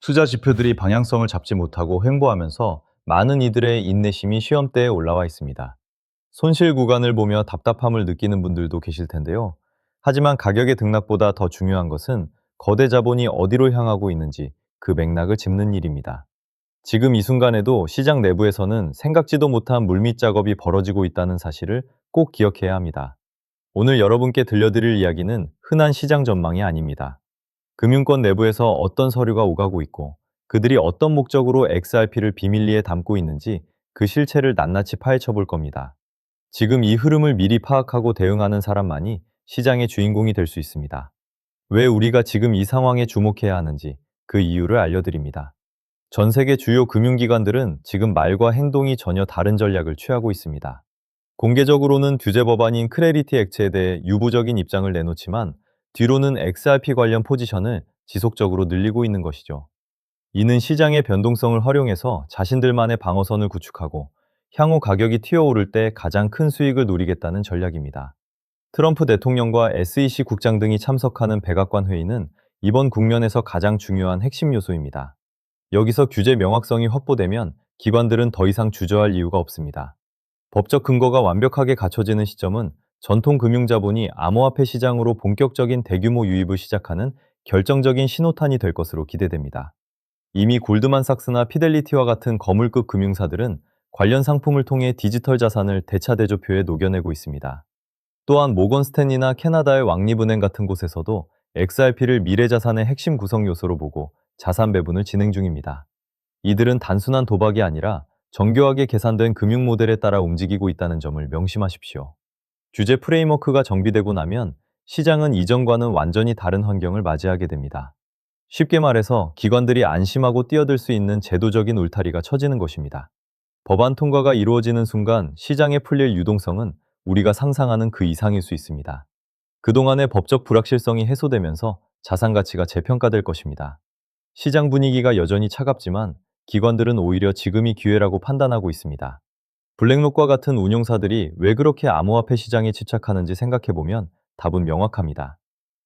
투자 지표들이 방향성을 잡지 못하고 횡보하면서 많은 이들의 인내심이 시험대에 올라와 있습니다. 손실 구간을 보며 답답함을 느끼는 분들도 계실 텐데요. 하지만 가격의 등락보다 더 중요한 것은 거대 자본이 어디로 향하고 있는지 그 맥락을 짚는 일입니다. 지금 이 순간에도 시장 내부에서는 생각지도 못한 물밑 작업이 벌어지고 있다는 사실을 꼭 기억해야 합니다. 오늘 여러분께 들려드릴 이야기는 흔한 시장 전망이 아닙니다. 금융권 내부에서 어떤 서류가 오가고 있고 그들이 어떤 목적으로 XRP를 비밀리에 담고 있는지 그 실체를 낱낱이 파헤쳐 볼 겁니다. 지금 이 흐름을 미리 파악하고 대응하는 사람만이 시장의 주인공이 될 수 있습니다. 왜 우리가 지금 이 상황에 주목해야 하는지 그 이유를 알려드립니다. 전 세계 주요 금융기관들은 지금 말과 행동이 전혀 다른 전략을 취하고 있습니다. 공개적으로는 규제 법안인 크레디티 액트에 대해 유보적인 입장을 내놓지만 뒤로는 XRP 관련 포지션을 지속적으로 늘리고 있는 것이죠. 이는 시장의 변동성을 활용해서 자신들만의 방어선을 구축하고 향후 가격이 튀어오를 때 가장 큰 수익을 노리겠다는 전략입니다. 트럼프 대통령과 SEC 국장 등이 참석하는 백악관 회의는 이번 국면에서 가장 중요한 핵심 요소입니다. 여기서 규제 명확성이 확보되면 기관들은 더 이상 주저할 이유가 없습니다. 법적 근거가 완벽하게 갖춰지는 시점은 전통 금융자본이 암호화폐 시장으로 본격적인 대규모 유입을 시작하는 결정적인 신호탄이 될 것으로 기대됩니다. 이미 골드만삭스나 피델리티와 같은 거물급 금융사들은 관련 상품을 통해 디지털 자산을 대차 대조표에 녹여내고 있습니다. 또한 모건 스탠리나 캐나다의 왕립은행 같은 곳에서도 XRP를 미래 자산의 핵심 구성 요소로 보고 자산 배분을 진행 중입니다. 이들은 단순한 도박이 아니라 정교하게 계산된 금융 모델에 따라 움직이고 있다는 점을 명심하십시오. 규제 프레임워크가 정비되고 나면 시장은 이전과는 완전히 다른 환경을 맞이하게 됩니다. 쉽게 말해서 기관들이 안심하고 뛰어들 수 있는 제도적인 울타리가 쳐지는 것입니다. 법안 통과가 이루어지는 순간 시장에 풀릴 유동성은 우리가 상상하는 그 이상일 수 있습니다. 그동안의 법적 불확실성이 해소되면서 자산 가치가 재평가될 것입니다. 시장 분위기가 여전히 차갑지만 기관들은 오히려 지금이 기회라고 판단하고 있습니다. 블랙록과 같은 운용사들이 왜 그렇게 암호화폐 시장에 집착하는지 생각해보면 답은 명확합니다.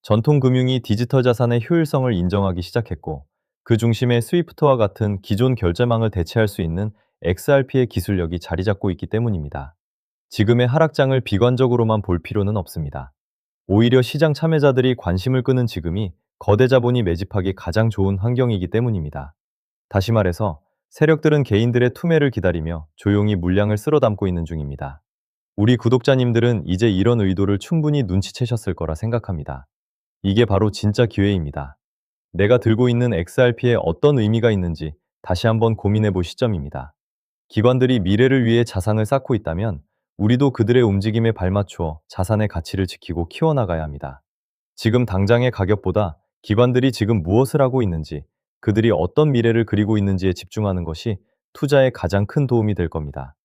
전통 금융이 디지털 자산의 효율성을 인정하기 시작했고, 그 중심에 스위프트와 같은 기존 결제망을 대체할 수 있는 XRP의 기술력이 자리 잡고 있기 때문입니다. 지금의 하락장을 비관적으로만 볼 필요는 없습니다. 오히려 시장 참여자들이 관심을 끄는 지금이 거대 자본이 매집하기 가장 좋은 환경이기 때문입니다. 다시 말해서 세력들은 개인들의 투매를 기다리며 조용히 물량을 쓸어 담고 있는 중입니다. 우리 구독자님들은 이제 이런 의도를 충분히 눈치채셨을 거라 생각합니다. 이게 바로 진짜 기회입니다. 내가 들고 있는 XRP에 어떤 의미가 있는지 다시 한번 고민해 볼 시점입니다. 기관들이 미래를 위해 자산을 쌓고 있다면 우리도 그들의 움직임에 발맞추어 자산의 가치를 지키고 키워나가야 합니다. 지금 당장의 가격보다 기관들이 지금 무엇을 하고 있는지, 그들이 어떤 미래를 그리고 있는지에 집중하는 것이 투자에 가장 큰 도움이 될 겁니다.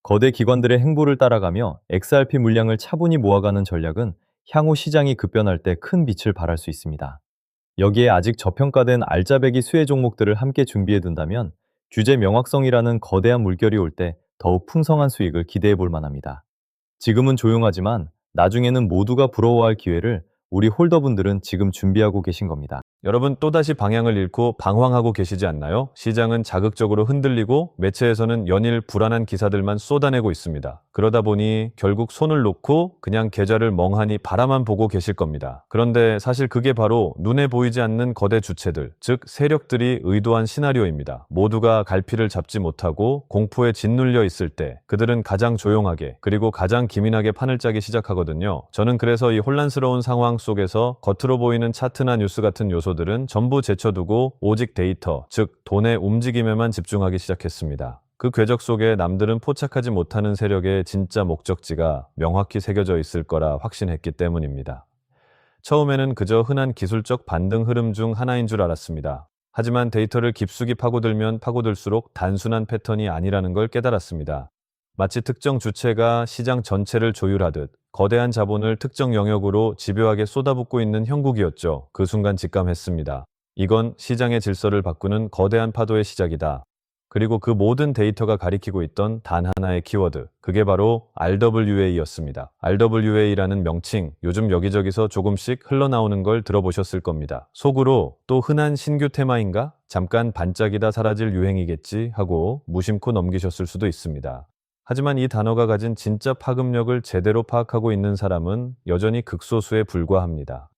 거대 기관들의 행보를 따라가며 XRP 물량을 차분히 모아가는 전략은 향후 시장이 급변할 때 큰 빛을 발할 수 있습니다. 여기에 아직 저평가된 알짜배기 수혜 종목들을 함께 준비해 둔다면 규제 명확성이라는 거대한 물결이 올 때 더욱 풍성한 수익을 기대해 볼 만합니다. 지금은 조용하지만 나중에는 모두가 부러워할 기회를 우리 홀더분들은 지금 준비하고 계신 겁니다. 여러분 또다시 방향을 잃고 방황하고 계시지 않나요? 시장은 자극적으로 흔들리고 매체에서는 연일 불안한 기사들만 쏟아내고 있습니다. 그러다 보니 결국 손을 놓고 그냥 계좌를 멍하니 바라만 보고 계실 겁니다. 그런데 사실 그게 바로 눈에 보이지 않는 거대 주체들, 즉 세력들이 의도한 시나리오입니다. 모두가 갈피를 잡지 못하고 공포에 짓눌려 있을 때 그들은 가장 조용하게 그리고 가장 기민하게 판을 짜기 시작하거든요. 저는 그래서 이 혼란스러운 상황 속에서 겉으로 보이는 차트나 뉴스 같은 요소들은 전부 제쳐두고 오직 데이터, 즉 돈의 움직임에만 집중하기 시작했습니다. 그 궤적 속에 남들은 포착하지 못하는 세력의 진짜 목적지가 명확히 새겨져 있을 거라 확신했기 때문입니다. 처음에는 그저 흔한 기술적 반등 흐름 중 하나인 줄 알았습니다. 하지만 데이터를 깊숙이 파고들면 파고들수록 단순한 패턴이 아니라는 걸 깨달았습니다. 마치 특정 주체가 시장 전체를 조율하듯 거대한 자본을 특정 영역으로 집요하게 쏟아붓고 있는 형국이었죠. 그 순간 직감했습니다. 이건 시장의 질서를 바꾸는 거대한 파도의 시작이다. 그리고 그 모든 데이터가 가리키고 있던 단 하나의 키워드, 그게 바로 RWA였습니다. RWA라는 명칭, 요즘 여기저기서 조금씩 흘러나오는 걸 들어보셨을 겁니다. 속으로 또 흔한 신규 테마인가? 잠깐 반짝이다 사라질 유행이겠지 하고 무심코 넘기셨을 수도 있습니다. 하지만 이 단어가 가진 진짜 파급력을 제대로 파악하고 있는 사람은 여전히 극소수에 불과합니다.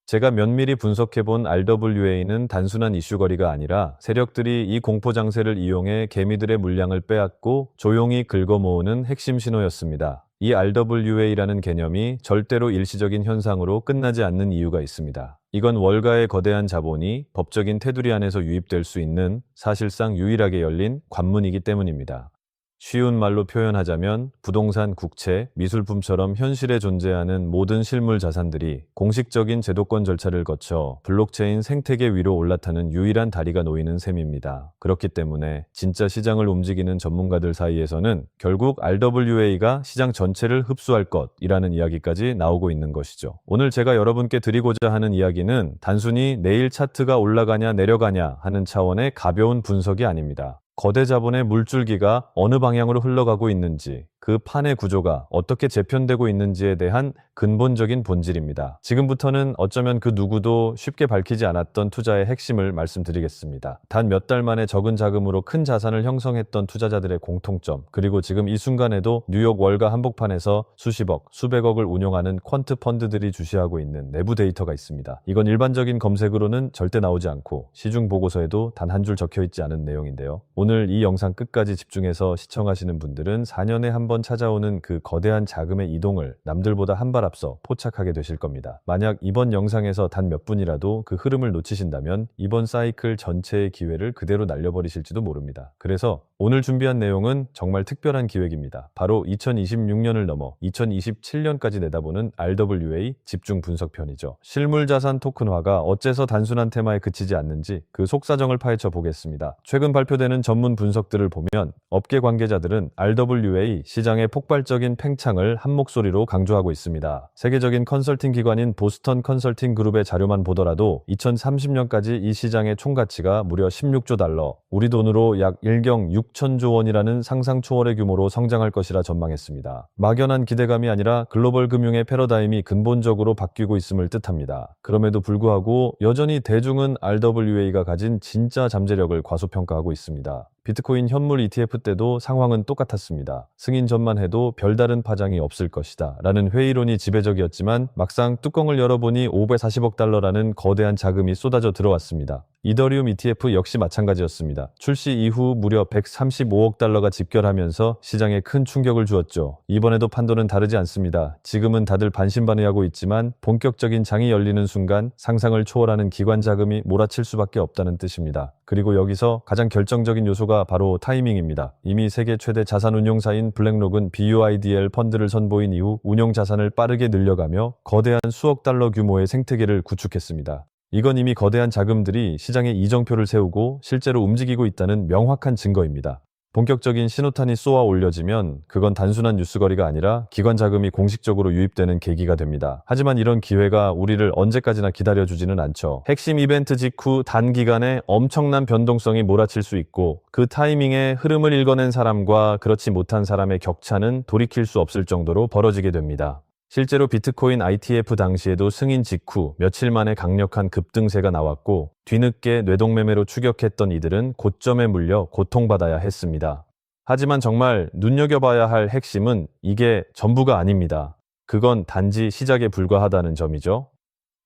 제가 면밀히 분석해본 RWA는 단순한 이슈거리가 아니라 세력들이 이 공포 장세를 이용해 개미들의 물량을 빼앗고 조용히 긁어모으는 핵심 신호였습니다. 이 RWA라는 개념이 절대로 일시적인 현상으로 끝나지 않는 이유가 있습니다. 이건 월가의 거대한 자본이 법적인 테두리 안에서 유입될 수 있는 사실상 유일하게 열린 관문이기 때문입니다. 쉬운 말로 표현하자면 부동산, 국채, 미술품처럼 현실에 존재하는 모든 실물 자산들이 공식적인 제도권 절차를 거쳐 블록체인 생태계 위로 올라타는 유일한 다리가 놓이는 셈입니다. 그렇기 때문에 진짜 시장을 움직이는 전문가들 사이에서는 결국 RWA가 시장 전체를 흡수할 것이라는 이야기까지 나오고 있는 것이죠. 오늘 제가 여러분께 드리고자 하는 이야기는 단순히 내일 차트가 올라가냐 내려가냐 하는 차원의 가벼운 분석이 아닙니다. 거대 자본의 물줄기가 어느 방향으로 흘러가고 있는지, 그 판의 구조가 어떻게 재편되고 있는지에 대한 근본적인 본질입니다. 지금부터는 어쩌면 그 누구도 쉽게 밝히지 않았던 투자의 핵심을 말씀드리겠습니다. 단 몇 달 만에 적은 자금으로 큰 자산을 형성했던 투자자들의 공통점, 그리고 지금 이 순간에도 뉴욕 월가 한복판에서 수십억, 수백억을 운용하는 퀀트 펀드들이 주시하고 있는 내부 데이터가 있습니다. 이건 일반적인 검색으로는 절대 나오지 않고 시중 보고서에도 단 한 줄 적혀 있지 않은 내용인데요. 오늘 이 영상 끝까지 집중해서 시청하시는 분들은 4년에 한 번 찾아오는 그 거대한 자금의 이동을 남들보다 한 발 앞서 포착하게 되실 겁니다. 만약 이번 영상에서 단 몇 분이라도 그 흐름을 놓치신다면 이번 사이클 전체의 기회를 그대로 날려버리실지도 모릅니다. 그래서 오늘 준비한 내용은 정말 특별한 기획입니다. 바로 2026년을 넘어 2027년까지 내다보는 RWA 집중 분석편이죠. 실물자산 토큰화가 어째서 단순한 테마에 그치지 않는지 그 속사정을 파헤쳐 보겠습니다. 최근 발표되는 전문 분석들을 보면 업계 관계자들은 RWA 시장의 폭발적인 팽창을 한 목소리로 강조하고 있습니다. 세계적인 컨설팅 기관인 보스턴 컨설팅 그룹의 자료만 보더라도 2030년까지 이 시장의 총가치가 무려 16조 달러, 우리 돈으로 약 1경 6천조 원이라는 상상 초월의 규모로 성장할 것이라 전망했습니다. 막연한 기대감이 아니라 글로벌 금융의 패러다임이 근본적으로 바뀌고 있음을 뜻합니다. 그럼에도 불구하고 여전히 대중은 RWA가 가진 진짜 잠재력을 과소평가하고 있습니다. 비트코인 현물 ETF 때도 상황은 똑같았습니다. 승인 전만 해도 별다른 파장이 없을 것이다 라는 회의론이 지배적이었지만 막상 뚜껑을 열어보니 540억 달러라는 거대한 자금이 쏟아져 들어왔습니다. 이더리움 ETF 역시 마찬가지였습니다. 출시 이후 무려 135억 달러가 집결하면서 시장에 큰 충격을 주었죠. 이번에도 판도는 다르지 않습니다. 지금은 다들 반신반의하고 있지만 본격적인 장이 열리는 순간 상상을 초월하는 기관 자금이 몰아칠 수밖에 없다는 뜻입니다. 그리고 여기서 가장 결정적인 요소가 바로 타이밍입니다. 이미 세계 최대 자산운용사인 블랙록은 BUIDL 펀드를 선보인 이후 운용 자산을 빠르게 늘려가며 거대한 수억 달러 규모의 생태계를 구축했습니다. 이건 이미 거대한 자금들이 시장에 이정표를 세우고 실제로 움직이고 있다는 명확한 증거입니다. 본격적인 신호탄이 쏘아 올려지면 그건 단순한 뉴스거리가 아니라 기관 자금이 공식적으로 유입되는 계기가 됩니다. 하지만 이런 기회가 우리를 언제까지나 기다려주지는 않죠. 핵심 이벤트 직후 단기간에 엄청난 변동성이 몰아칠 수 있고 그 타이밍에 흐름을 읽어낸 사람과 그렇지 못한 사람의 격차는 돌이킬 수 없을 정도로 벌어지게 됩니다. 실제로 비트코인 ITF 당시에도 승인 직후 며칠 만에 강력한 급등세가 나왔고 뒤늦게 뇌동매매로 추격했던 이들은 고점에 물려 고통받아야 했습니다. 하지만 정말 눈여겨봐야 할 핵심은 이게 전부가 아닙니다. 그건 단지 시작에 불과하다는 점이죠.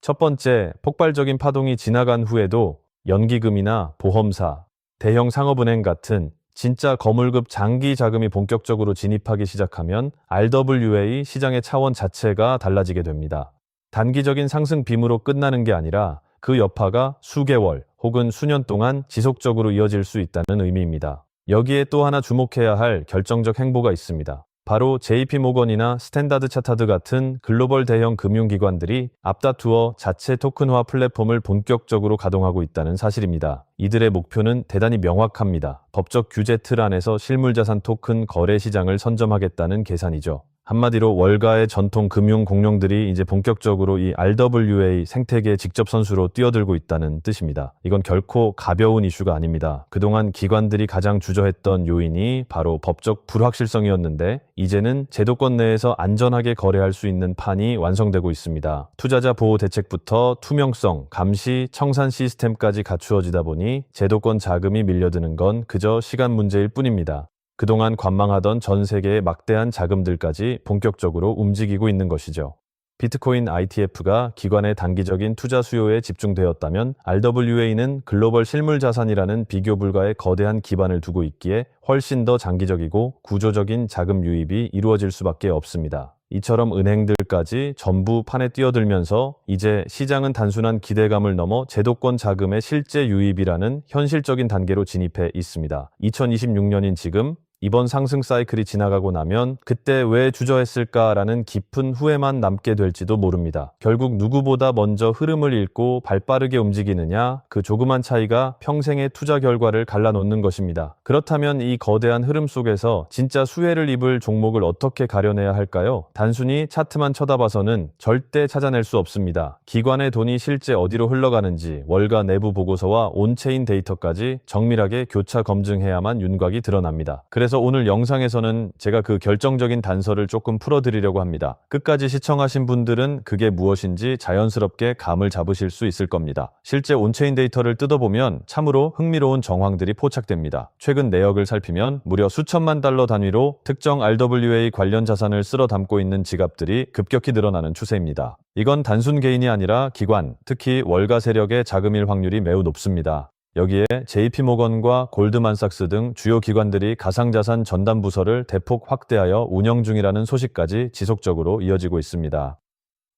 첫 번째, 폭발적인 파동이 지나간 후에도 연기금이나 보험사, 대형 상업은행 같은 진짜 거물급 장기 자금이 본격적으로 진입하기 시작하면 RWA 시장의 차원 자체가 달라지게 됩니다. 단기적인 상승 빔으로 끝나는 게 아니라 그 여파가 수개월 혹은 수년 동안 지속적으로 이어질 수 있다는 의미입니다. 여기에 또 하나 주목해야 할 결정적 행보가 있습니다. 바로 JP모건이나 스탠다드 차타드 같은 글로벌 대형 금융기관들이 앞다투어 자체 토큰화 플랫폼을 본격적으로 가동하고 있다는 사실입니다. 이들의 목표는 대단히 명확합니다. 법적 규제 틀 안에서 실물자산 토큰 거래 시장을 선점하겠다는 계산이죠. 한마디로 월가의 전통 금융 공룡들이 이제 본격적으로 이 RWA 생태계 직접 선수로 뛰어들고 있다는 뜻입니다. 이건 결코 가벼운 이슈가 아닙니다. 그동안 기관들이 가장 주저했던 요인이 바로 법적 불확실성이었는데 이제는 제도권 내에서 안전하게 거래할 수 있는 판이 완성되고 있습니다. 투자자 보호 대책부터 투명성, 감시, 청산 시스템까지 갖추어지다 보니 제도권 자금이 밀려드는 건 그저 시간 문제일 뿐입니다. 그동안 관망하던 전 세계의 막대한 자금들까지 본격적으로 움직이고 있는 것이죠. 비트코인 ITF가 기관의 단기적인 투자 수요에 집중되었다면 RWA는 글로벌 실물 자산이라는 비교 불가의 거대한 기반을 두고 있기에 훨씬 더 장기적이고 구조적인 자금 유입이 이루어질 수밖에 없습니다. 이처럼 은행들까지 전부 판에 뛰어들면서 이제 시장은 단순한 기대감을 넘어 제도권 자금의 실제 유입이라는 현실적인 단계로 진입해 있습니다. 2026년인 지금 이번 상승 사이클이 지나가고 나면 그때 왜 주저했을까라는 깊은 후회만 남게 될지도 모릅니다. 결국 누구보다 먼저 흐름을 읽고 발빠르게 움직이느냐, 그 조그만 차이가 평생의 투자 결과를 갈라놓는 것입니다. 그렇다면 이 거대한 흐름 속에서 진짜 수혜를 입을 종목을 어떻게 가려내야 할까요? 단순히 차트만 쳐다봐서는 절대 찾아낼 수 없습니다. 기관의 돈이 실제 어디로 흘러가는지 월가 내부 보고서와 온체인 데이터까지 정밀하게 교차 검증해야만 윤곽이 드러납니다. 그래서 오늘 영상에서는 제가 그 결정적인 단서를 조금 풀어드리려고 합니다. 끝까지 시청하신 분들은 그게 무엇인지 자연스럽게 감을 잡으실 수 있을 겁니다. 실제 온체인 데이터를 뜯어보면 참으로 흥미로운 정황들이 포착됩니다. 최근 내역을 살피면 무려 수천만 달러 단위로 특정 RWA 관련 자산을 쓸어 담고 있는 지갑들이 급격히 늘어나는 추세입니다. 이건 단순 개인이 아니라 기관, 특히 월가 세력의 자금일 확률이 매우 높습니다. 여기에 JP모건과 골드만삭스 등 주요 기관들이 가상자산 전담 부서를 대폭 확대하여 운영 중이라는 소식까지 지속적으로 이어지고 있습니다.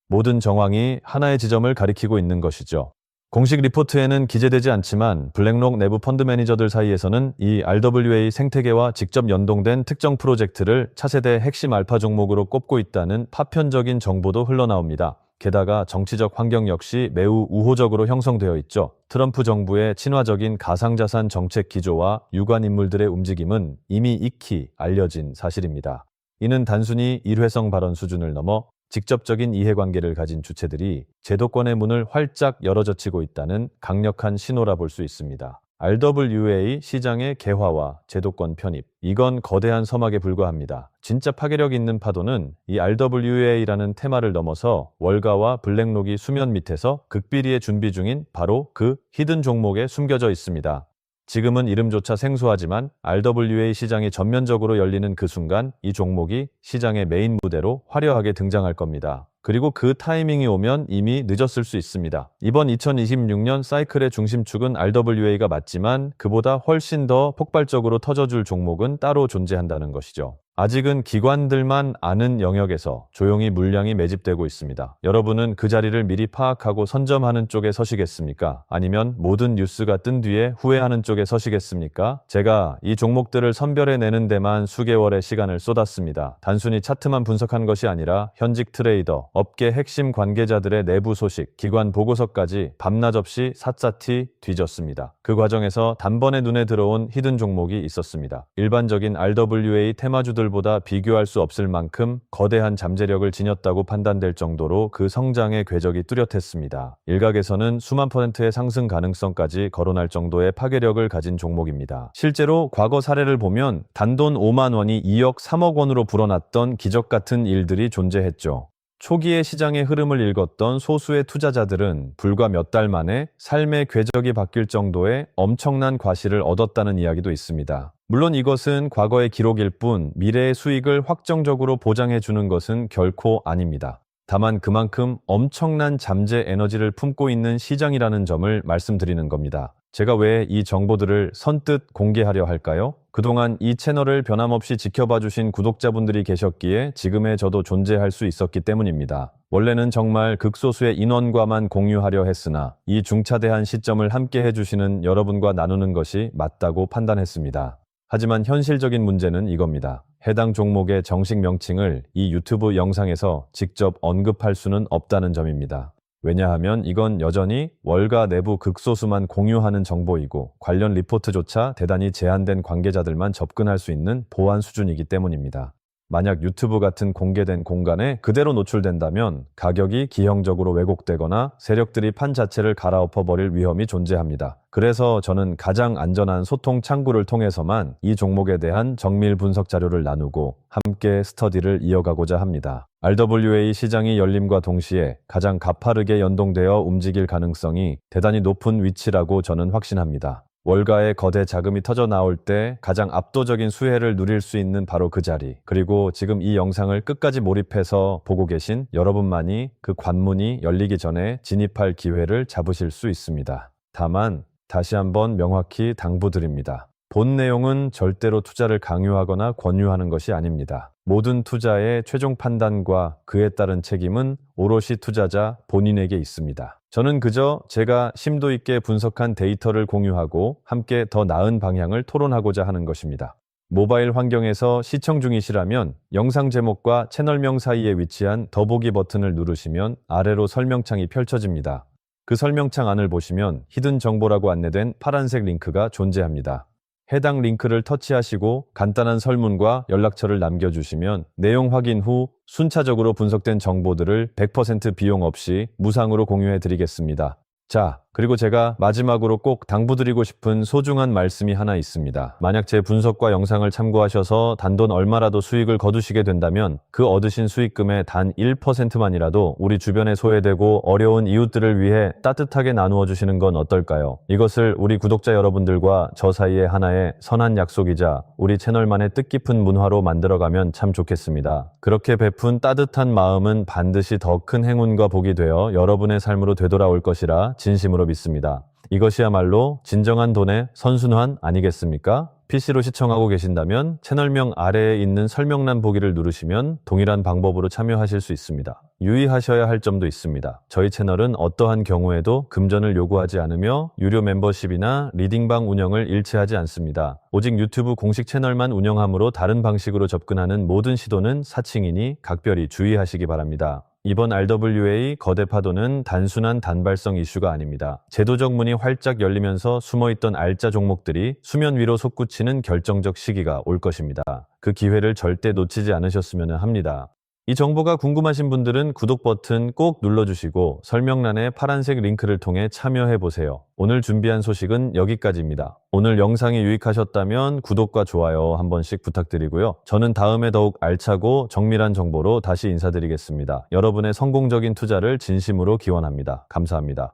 모든 정황이 하나의 지점을 가리키고 있는 것이죠. 공식 리포트에는 기재되지 않지만 블랙록 내부 펀드 매니저들 사이에서는 이 RWA 생태계와 직접 연동된 특정 프로젝트를 차세대 핵심 알파 종목으로 꼽고 있다는 파편적인 정보도 흘러나옵니다. 게다가 정치적 환경 역시 매우 우호적으로 형성되어 있죠. 트럼프 정부의 친화적인 가상자산 정책 기조와 유관 인물들의 움직임은 이미 익히 알려진 사실입니다. 이는 단순히 일회성 발언 수준을 넘어 직접적인 이해관계를 가진 주체들이 제도권의 문을 활짝 열어젖히고 있다는 강력한 신호라 볼 수 있습니다. RWA 시장의 개화와 제도권 편입, 이건 거대한 서막에 불과합니다. 진짜 파괴력 있는 파도는 이 RWA라는 테마를 넘어서 월가와 블랙록이 수면 밑에서 극비리에 준비 중인 바로 그 히든 종목에 숨겨져 있습니다. 지금은 이름조차 생소하지만 RWA 시장이 전면적으로 열리는 그 순간 이 종목이 시장의 메인 무대로 화려하게 등장할 겁니다. 그리고 그 타이밍이 오면 이미 늦었을 수 있습니다. 이번 2026년 사이클의 중심축은 RWA가 맞지만 그보다 훨씬 더 폭발적으로 터져줄 종목은 따로 존재한다는 것이죠. 아직은 기관들만 아는 영역에서 조용히 물량이 매집되고 있습니다. 여러분은 그 자리를 미리 파악하고 선점하는 쪽에 서시겠습니까? 아니면 모든 뉴스가 뜬 뒤에 후회하는 쪽에 서시겠습니까? 제가 이 종목들을 선별해내는 데만 수개월의 시간을 쏟았습니다. 단순히 차트만 분석한 것이 아니라 현직 트레이더, 업계 핵심 관계자들의 내부 소식, 기관 보고서까지 밤낮 없이 샅샅이 뒤졌습니다. 그 과정에서 단번에 눈에 들어온 히든 종목이 있었습니다. 일반적인 RWA 테마주들 보다 비교할 수 없을 만큼 거대한 잠재력을 지녔다고 판단될 정도로 그 성장의 궤적이 뚜렷했습니다. 일각에서는 수만 %의 상승 가능성까지 거론할 정도의 파괴력을 가진 종목입니다. 실제로 과거 사례를 보면 단돈 5만 원이 2억 3억 원으로 불어났던 기적 같은 일들이 존재했죠. 초기의 시장의 흐름을 읽었던 소수의 투자자들은 불과 몇 달 만에 삶의 궤적이 바뀔 정도의 엄청난 과실을 얻었다는 이야기도 있습니다. 물론 이것은 과거의 기록일 뿐 미래의 수익을 확정적으로 보장해 주는 것은 결코 아닙니다. 다만 그만큼 엄청난 잠재 에너지를 품고 있는 시장이라는 점을 말씀드리는 겁니다. 제가 왜 이 정보들을 선뜻 공개하려 할까요? 그동안 이 채널을 변함없이 지켜봐 주신 구독자분들이 계셨기에 지금의 저도 존재할 수 있었기 때문입니다. 원래는 정말 극소수의 인원과만 공유하려 했으나 이 중차대한 시점을 함께 해주시는 여러분과 나누는 것이 맞다고 판단했습니다. 하지만 현실적인 문제는 이겁니다. 해당 종목의 정식 명칭을 이 유튜브 영상에서 직접 언급할 수는 없다는 점입니다. 왜냐하면 이건 여전히 월가 내부 극소수만 공유하는 정보이고 관련 리포트조차 대단히 제한된 관계자들만 접근할 수 있는 보안 수준이기 때문입니다. 만약 유튜브 같은 공개된 공간에 그대로 노출된다면 가격이 기형적으로 왜곡되거나 세력들이 판 자체를 갈아엎어버릴 위험이 존재합니다. 그래서 저는 가장 안전한 소통 창구를 통해서만 이 종목에 대한 정밀 분석 자료를 나누고 함께 스터디를 이어가고자 합니다. RWA 시장이 열림과 동시에 가장 가파르게 연동되어 움직일 가능성이 대단히 높은 위치라고 저는 확신합니다. 월가의 거대 자금이 터져 나올 때 가장 압도적인 수혜를 누릴 수 있는 바로 그 자리, 그리고 지금 이 영상을 끝까지 몰입해서 보고 계신 여러분만이 그 관문이 열리기 전에 진입할 기회를 잡으실 수 있습니다. 다만 다시 한번 명확히 당부드립니다. 본 내용은 절대로 투자를 강요하거나 권유하는 것이 아닙니다. 모든 투자의 최종 판단과 그에 따른 책임은 오롯이 투자자 본인에게 있습니다. 저는 그저 제가 심도 있게 분석한 데이터를 공유하고 함께 더 나은 방향을 토론하고자 하는 것입니다. 모바일 환경에서 시청 중이시라면 영상 제목과 채널명 사이에 위치한 더보기 버튼을 누르시면 아래로 설명창이 펼쳐집니다. 그 설명창 안을 보시면 히든 정보라고 안내된 파란색 링크가 존재합니다. 해당 링크를 터치하시고 간단한 설문과 연락처를 남겨주시면 내용 확인 후 순차적으로 분석된 정보들을 100% 비용 없이 무상으로 공유해 드리겠습니다. 자, 그리고 제가 마지막으로 꼭 당부드리고 싶은 소중한 말씀이 하나 있습니다. 만약 제 분석과 영상을 참고하셔서 단돈 얼마라도 수익을 거두시게 된다면 그 얻으신 수익금의 단 1%만이라도 우리 주변에 소외되고 어려운 이웃들을 위해 따뜻하게 나누어 주시는 건 어떨까요? 이것을 우리 구독자 여러분들과 저 사이의 하나의 선한 약속이자 우리 채널만의 뜻깊은 문화로 만들어가면 참 좋겠습니다. 그렇게 베푼 따뜻한 마음은 반드시 더 큰 행운과 복이 되어 여러분의 삶으로 되돌아올 것이라 진심으로 믿습니다. 이것이야말로 진정한 돈의 선순환 아니겠습니까? PC로 시청하고 계신다면 채널명 아래에 있는 설명란 보기를 누르시면 동일한 방법으로 참여하실 수 있습니다. 유의하셔야 할 점도 있습니다. 저희 채널은 어떠한 경우에도 금전을 요구하지 않으며 유료 멤버십이나 리딩방 운영을 일치하지 않습니다. 오직 유튜브 공식 채널만 운영하므로 다른 방식으로 접근하는 모든 시도는 사칭이니 각별히 주의하시기 바랍니다. 이번 RWA 거대 파도는 단순한 단발성 이슈가 아닙니다. 제도적 문이 활짝 열리면서 숨어있던 알짜 종목들이 수면 위로 솟구치는 결정적 시기가 올 것입니다. 그 기회를 절대 놓치지 않으셨으면 합니다. 이 정보가 궁금하신 분들은 구독 버튼 꼭 눌러주시고 설명란의 파란색 링크를 통해 참여해보세요. 오늘 준비한 소식은 여기까지입니다. 오늘 영상이 유익하셨다면 구독과 좋아요 한 번씩 부탁드리고요. 저는 다음에 더욱 알차고 정밀한 정보로 다시 인사드리겠습니다. 여러분의 성공적인 투자를 진심으로 기원합니다. 감사합니다.